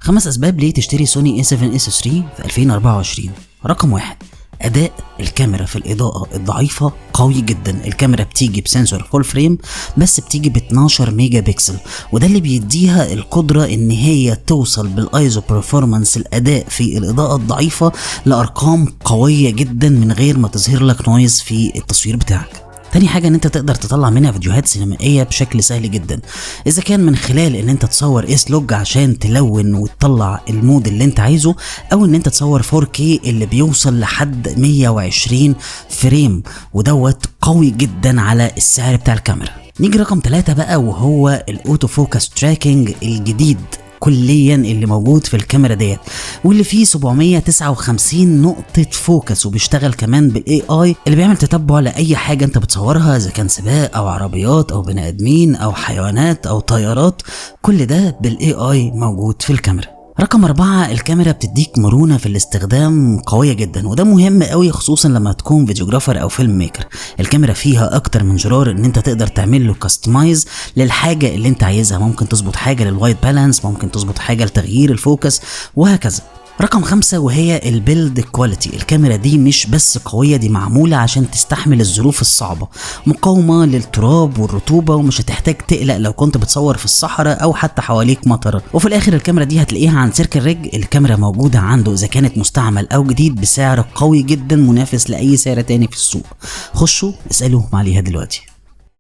5 أسباب ليه تشتري سوني A7S III في 2024. رقم 1، أداء الكاميرا في الإضاءة الضعيفة قوي جدا. الكاميرا بتيجي بسنسور فول فريم بس بتيجي ب 12 ميجا بكسل، وده اللي بيديها القدرة ان هي توصل بالايزو برفورمانس الأداء في الإضاءة الضعيفة لأرقام قوية جدا من غير ما تظهر لك نويز في التصوير بتاعك. تاني حاجة ان انت تقدر تطلع منها فيديوهات سينمائية بشكل سهل جدا، اذا كان من خلال ان انت تصور S-Log عشان تلون وتطلع المود اللي انت عايزه، او ان انت تصور 4K اللي بيوصل لحد 120 فريم، ودوت قوي جدا على السعر بتاع الكاميرا. نيجي رقم 3 بقى، وهو الاوتو فوكس تراكنج الجديد كليا اللي موجود في الكاميرا ديت، واللي فيه 759 نقطة فوكس، وبيشتغل كمان بالاي اي اللي بيعمل تتبع لاي حاجة انت بتصورها، اذا كان سباق او عربيات او بني ادمين او حيوانات او طيارات، كل ده بالاي اي موجود في الكاميرا. رقم 4، الكاميرا بتديك مرونة في الاستخدام قوية جدا، وده مهم قوي خصوصا لما تكون فيديوجرافر او فيلم ميكر. الكاميرا فيها اكتر من زرار ان انت تقدر تعمل له كاستمايز للحاجة اللي انت عايزها، ممكن تظبط حاجة للوايت بالانس، ممكن تظبط حاجة لتغيير الفوكس وهكذا. رقم 5، وهي البيلد كواليتي. الكاميرا دي مش بس قوية، دي معمولة عشان تستحمل الظروف الصعبة، مقاومة للتراب والرطوبة، ومش هتحتاج تقلق لو كنت بتصور في الصحراء او حتى حواليك مطر. وفي الاخر الكاميرا دي هتلاقيها عند سيركل ريج. الكاميرا موجودة عنده اذا كانت مستعمل او جديد بسعر قوي جدا منافس لاي سعر تاني في السوق. خشوا اسألوا عليها دلوقتي.